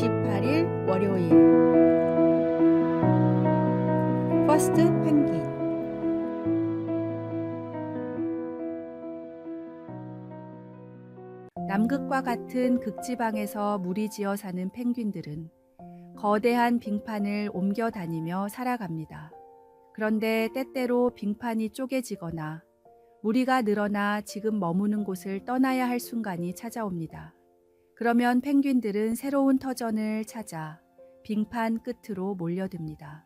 28일 월요일 퍼스트 펭귄. 남극과 같은 극지방에서 무리지어 사는 펭귄들은 거대한 빙판을 옮겨 다니며 살아갑니다. 그런데 때때로 빙판이 쪼개지거나 무리가 늘어나 지금 머무는 곳을 떠나야 할 순간이 찾아옵니다. 그러면 펭귄들은 새로운 터전을 찾아 빙판 끝으로 몰려듭니다.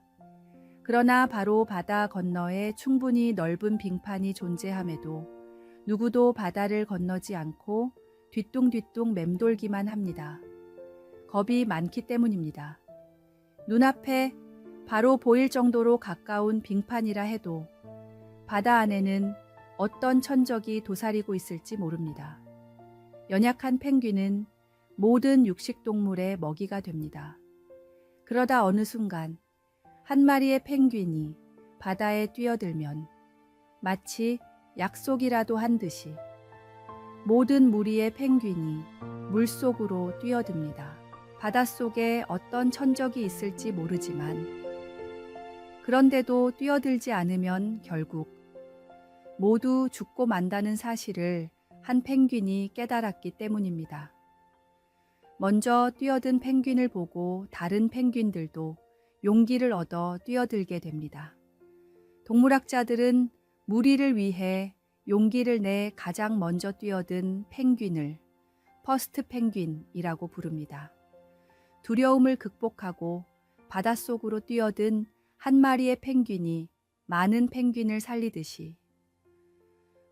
그러나 바로 바다 건너에 충분히 넓은 빙판이 존재함에도 누구도 바다를 건너지 않고 뒤뚱뒤뚱 맴돌기만 합니다. 겁이 많기 때문입니다. 눈앞에 바로 보일 정도로 가까운 빙판이라 해도 바다 안에는 어떤 천적이 도사리고 있을지 모릅니다. 연약한 펭귄은 모든 육식동물의 먹이가 됩니다. 그러다 어느 순간 한 마리의 펭귄이 바다에 뛰어들면 마치 약속이라도 한 듯이 모든 무리의 펭귄이 물속으로 뛰어듭니다. 바닷속에 어떤 천적이 있을지 모르지만 그런데도 뛰어들지 않으면 결국 모두 죽고 만다는 사실을 한 펭귄이 깨달았기 때문입니다. 먼저 뛰어든 펭귄을 보고 다른 펭귄들도 용기를 얻어 뛰어들게 됩니다. 동물학자들은 무리를 위해 용기를 내 가장 먼저 뛰어든 펭귄을 퍼스트 펭귄이라고 부릅니다. 두려움을 극복하고 바닷속으로 뛰어든 한 마리의 펭귄이 많은 펭귄을 살리듯이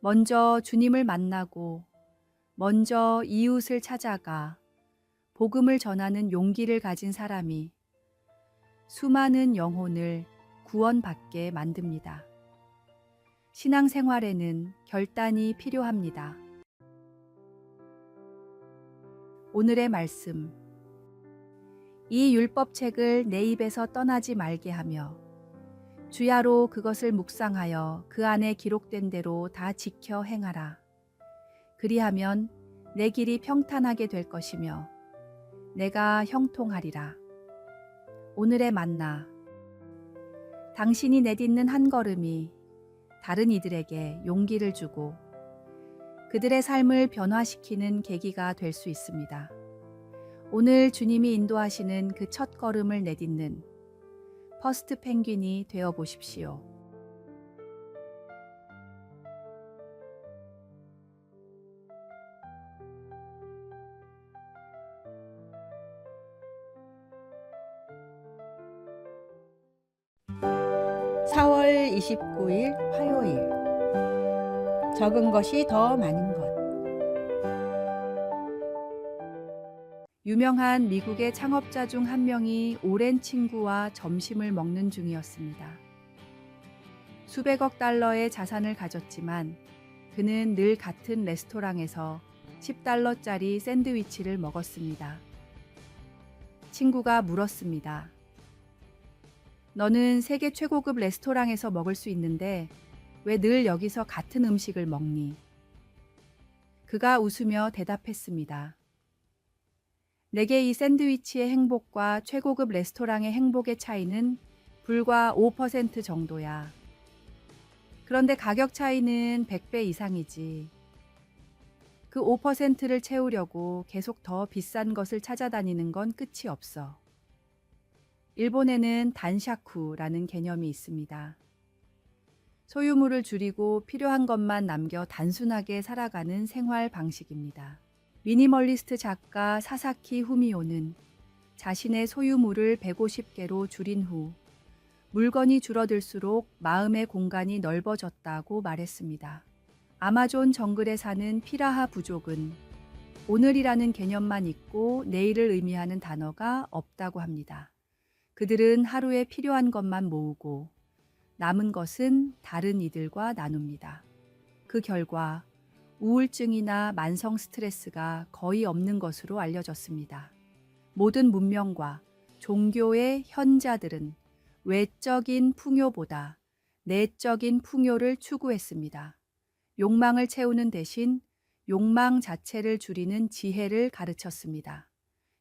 먼저 주님을 만나고 먼저 이웃을 찾아가 복음을 전하는 용기를 가진 사람이 수많은 영혼을 구원받게 만듭니다. 신앙생활에는 결단이 필요합니다. 오늘의 말씀. 이 율법책을 내 입에서 떠나지 말게 하며 주야로 그것을 묵상하여 그 안에 기록된 대로 다 지켜 행하라. 그리하면 내 길이 평탄하게 될 것이며 내가 형통하리라. 오늘의 만나. 당신이 내딛는 한 걸음이 다른 이들에게 용기를 주고 그들의 삶을 변화시키는 계기가 될 수 있습니다. 오늘 주님이 인도하시는 그 첫 걸음을 내딛는 퍼스트 펭귄이 되어 보십시오. (4월 29일) 화요일. 적은 것이 더 많은 것. 유명한 미국의 창업자 중 한 명이 오랜 친구와 점심을 먹는 중이었습니다. 수백억 달러의 자산을 가졌지만 그는 늘 같은 레스토랑에서 $10짜리 샌드위치를 먹었습니다. 친구가 물었습니다. 너는 세계 최고급 레스토랑에서 먹을 수 있는데 왜 늘 여기서 같은 음식을 먹니? 그가 웃으며 대답했습니다. 내게 이 샌드위치의 행복과 최고급 레스토랑의 행복의 차이는 불과 5% 정도야. 그런데 가격 차이는 100배 이상이지. 그 5%를 채우려고 계속 더 비싼 것을 찾아다니는 건 끝이 없어. 일본에는 단샤쿠라는 개념이 있습니다. 소유물을 줄이고 필요한 것만 남겨 단순하게 살아가는 생활 방식입니다. 미니멀리스트 작가 사사키 후미오는 자신의 소유물을 150개로 줄인 후 물건이 줄어들수록 마음의 공간이 넓어졌다고 말했습니다. 아마존 정글에 사는 피라하 부족은 오늘이라는 개념만 있고 내일을 의미하는 단어가 없다고 합니다. 그들은 하루에 필요한 것만 모으고 남은 것은 다른 이들과 나눕니다. 그 결과 우울증이나 만성 스트레스가 거의 없는 것으로 알려졌습니다. 모든 문명과 종교의 현자들은 외적인 풍요보다 내적인 풍요를 추구했습니다. 욕망을 채우는 대신 욕망 자체를 줄이는 지혜를 가르쳤습니다.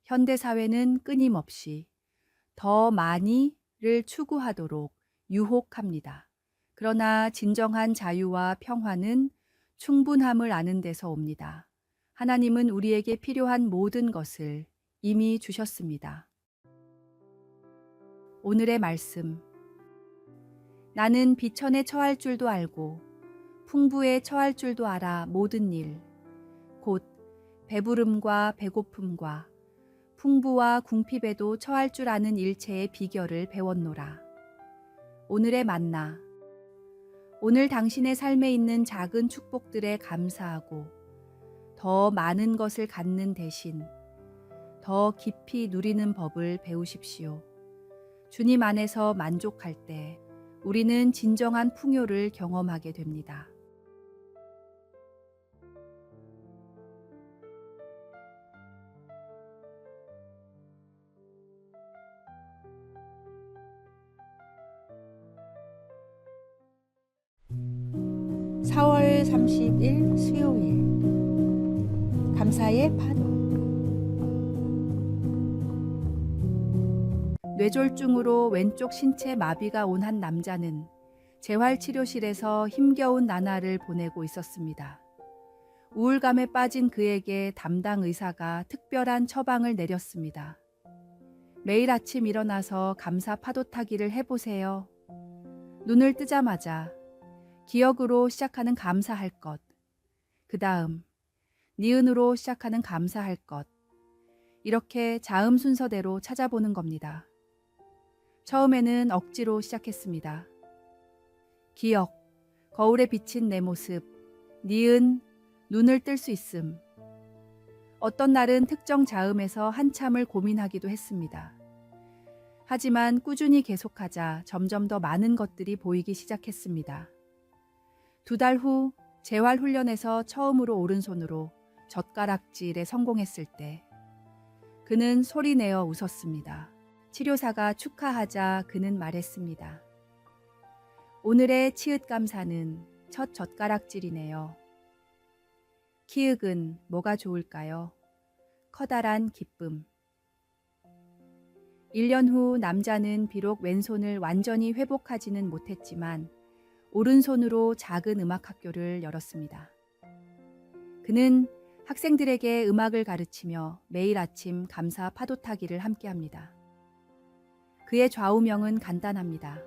현대사회는 끊임없이 더 많이를 추구하도록 유혹합니다. 그러나 진정한 자유와 평화는 충분함을 아는 데서 옵니다. 하나님은 우리에게 필요한 모든 것을 이미 주셨습니다. 오늘의 말씀. 나는 비천에 처할 줄도 알고 풍부에 처할 줄도 알아 모든 일, 곧 배부름과 배고픔과 풍부와 궁핍에도 처할 줄 아는 일체의 비결을 배웠노라. 오늘의 만나. 오늘 당신의 삶에 있는 작은 축복들에 감사하고 더 많은 것을 갖는 대신 더 깊이 누리는 법을 배우십시오. 주님 안에서 만족할 때 우리는 진정한 풍요를 경험하게 됩니다. (4월 30일) 수요일. 감사의 파도. 뇌졸중으로 왼쪽 신체 마비가 온 한 남자는 재활치료실에서 힘겨운 나날을 보내고 있었습니다. 우울감에 빠진 그에게 담당 의사가 특별한 처방을 내렸습니다. 매일 아침 일어나서 감사 파도 타기를 해보세요. 눈을 뜨자마자 기억으로 시작하는 감사할 것, 그 다음 니은으로 시작하는 감사할 것, 이렇게 자음 순서대로 찾아보는 겁니다. 처음에는 억지로 시작했습니다. 기억, 거울에 비친 내 모습, 니은, 눈을 뜰 수 있음. 어떤 날은 특정 자음에서 한참을 고민하기도 했습니다. 하지만 꾸준히 계속하자 점점 더 많은 것들이 보이기 시작했습니다. 2달 후 재활훈련에서 처음으로 오른손으로 젓가락질에 성공했을 때 그는 소리내어 웃었습니다. 치료사가 축하하자 그는 말했습니다. 오늘의 치읓 감사는 첫 젓가락질이네요. 키읔은 뭐가 좋을까요? 커다란 기쁨. 1년 후 남자는 비록 왼손을 완전히 회복하지는 못했지만 오른손으로 작은 음악학교를 열었습니다. 그는 학생들에게 음악을 가르치며 매일 아침 감사 파도 타기를 함께합니다. 그의 좌우명은 간단합니다.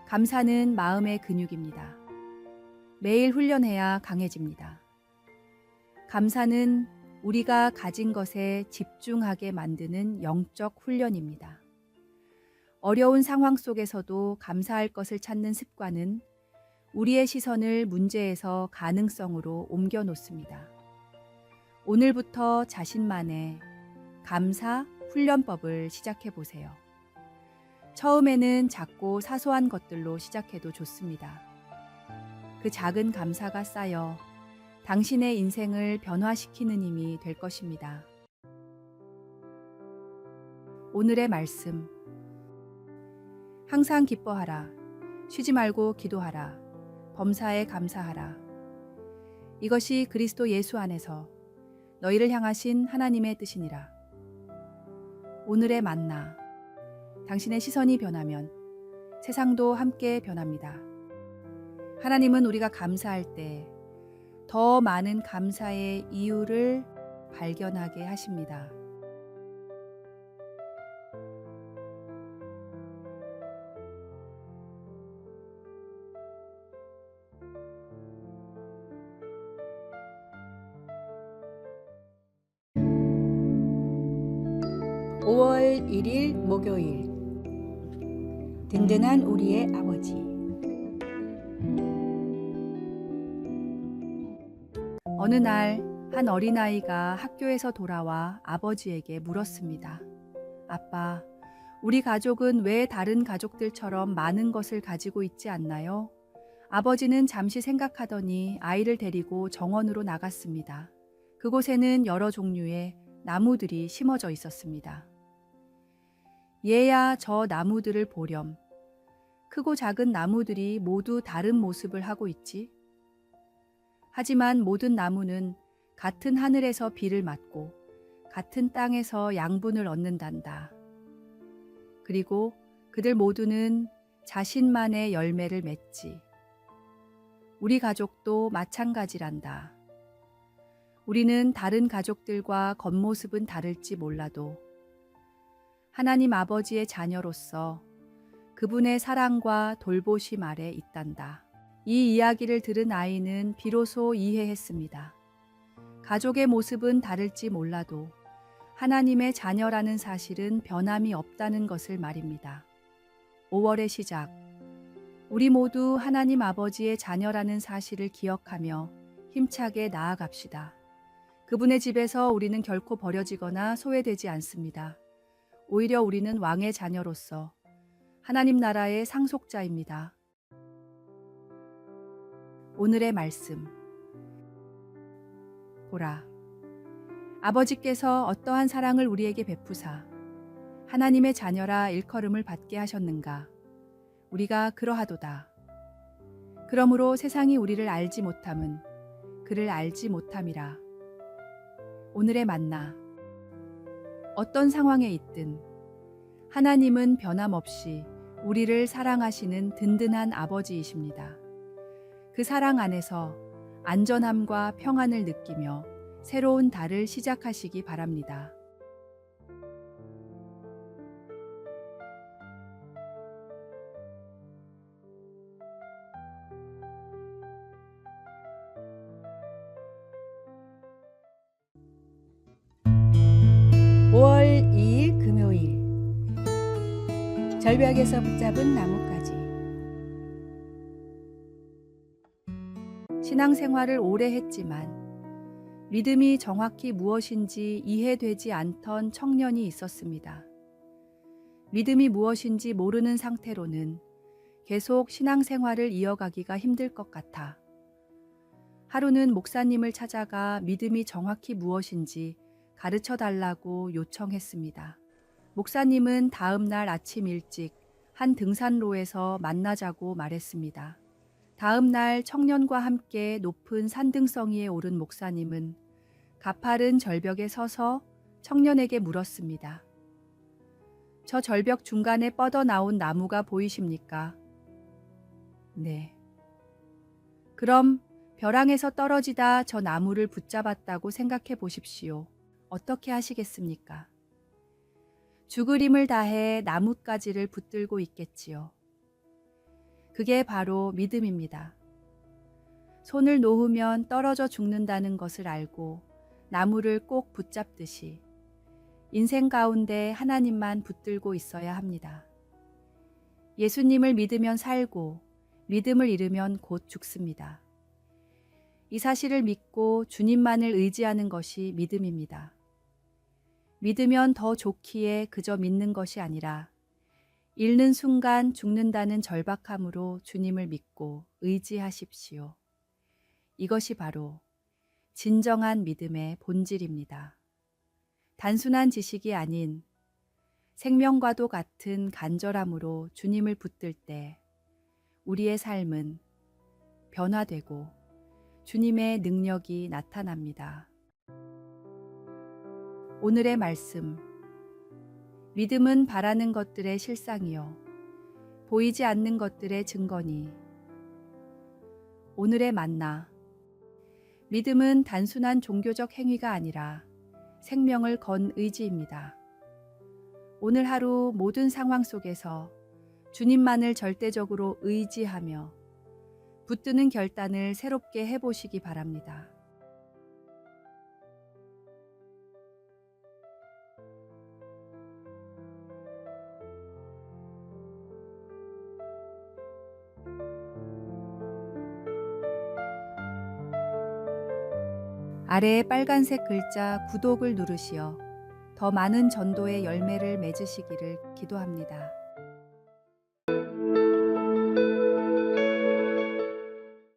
감사는 마음의 근육입니다. 매일 훈련해야 강해집니다. 감사는 우리가 가진 것에 집중하게 만드는 영적 훈련입니다. 어려운 상황 속에서도 감사할 것을 찾는 습관은 우리의 시선을 문제에서 가능성으로 옮겨 놓습니다. 오늘부터 자신만의 감사 훈련법을 시작해 보세요. 처음에는 작고 사소한 것들로 시작해도 좋습니다. 그 작은 감사가 쌓여 당신의 인생을 변화시키는 힘이 될 것입니다. 오늘의 말씀. 항상 기뻐하라. 쉬지 말고 기도하라. 범사에 감사하라. 이것이 그리스도 예수 안에서 너희를 향하신 하나님의 뜻이니라. 오늘의 만나. 당신의 시선이 변하면 세상도 함께 변합니다. 하나님은 우리가 감사할 때 더 많은 감사의 이유를 발견하게 하십니다. (5월 1일) 목요일. 든든한 우리의 아버지. 어느 날 한 어린아이가 학교에서 돌아와 아버지에게 물었습니다. 아빠, 우리 가족은 왜 다른 가족들처럼 많은 것을 가지고 있지 않나요? 아버지는 잠시 생각하더니 아이를 데리고 정원으로 나갔습니다. 그곳에는 여러 종류의 나무들이 심어져 있었습니다. 얘야 저 나무들을 보렴. 크고 작은 나무들이 모두 다른 모습을 하고 있지. 하지만 모든 나무는 같은 하늘에서 비를 맞고 같은 땅에서 양분을 얻는단다. 그리고 그들 모두는 자신만의 열매를 맺지. 우리 가족도 마찬가지란다. 우리는 다른 가족들과 겉모습은 다를지 몰라도 하나님 아버지의 자녀로서 그분의 사랑과 돌보심 아래 있단다. 이 이야기를 들은 아이는 비로소 이해했습니다. 가족의 모습은 다를지 몰라도 하나님의 자녀라는 사실은 변함이 없다는 것을 말입니다. 5월의 시작. 우리 모두 하나님 아버지의 자녀라는 사실을 기억하며 힘차게 나아갑시다. 그분의 집에서 우리는 결코 버려지거나 소외되지 않습니다. 오히려 우리는 왕의 자녀로서 하나님 나라의 상속자입니다. 오늘의 말씀. 보라, 아버지께서 어떠한 사랑을 우리에게 베푸사 하나님의 자녀라 일컬음을 받게 하셨는가. 우리가 그러하도다. 그러므로 세상이 우리를 알지 못함은 그를 알지 못함이라. 오늘의 만나. 어떤 상황에 있든 하나님은 변함없이 우리를 사랑하시는 든든한 아버지이십니다. 그 사랑 안에서 안전함과 평안을 느끼며 새로운 달을 시작하시기 바랍니다. (5월 2일) 금요일. 절벽에서 붙잡은 나뭇가지. 신앙생활을 오래 했지만 믿음이 정확히 무엇인지 이해되지 않던 청년이 있었습니다. 믿음이 무엇인지 모르는 상태로는 계속 신앙생활을 이어가기가 힘들 것 같아 하루는 목사님을 찾아가 믿음이 정확히 무엇인지 가르쳐 달라고 요청했습니다. 목사님은 다음 날 아침 일찍 한 등산로에서 만나자고 말했습니다. 다음 날 청년과 함께 높은 산등성이에 오른 목사님은 가파른 절벽에 서서 청년에게 물었습니다. 저 절벽 중간에 뻗어나온 나무가 보이십니까? 네. 그럼 벼랑에서 떨어지다 저 나무를 붙잡았다고 생각해 보십시오. 어떻게 하시겠습니까? 죽을 힘을 다해 나뭇가지를 붙들고 있겠지요. 그게 바로 믿음입니다. 손을 놓으면 떨어져 죽는다는 것을 알고 나무를 꼭 붙잡듯이 인생 가운데 하나님만 붙들고 있어야 합니다. 예수님을 믿으면 살고 믿음을 잃으면 곧 죽습니다. 이 사실을 믿고 주님만을 의지하는 것이 믿음입니다. 믿으면 더 좋기에 그저 믿는 것이 아니라 잃는 순간 죽는다는 절박함으로 주님을 믿고 의지하십시오. 이것이 바로 진정한 믿음의 본질입니다. 단순한 지식이 아닌 생명과도 같은 간절함으로 주님을 붙들 때 우리의 삶은 변화되고 주님의 능력이 나타납니다. 오늘의 말씀. 믿음은 바라는 것들의 실상이요 보이지 않는 것들의 증거니. 오늘의 만나. 믿음은 단순한 종교적 행위가 아니라 생명을 건 의지입니다. 오늘 하루 모든 상황 속에서 주님만을 절대적으로 의지하며 붙드는 결단을 새롭게 해보시기 바랍니다. 아래에 빨간색 글자 구독을 누르시어 더 많은 전도의 열매를 맺으시기를 기도합니다.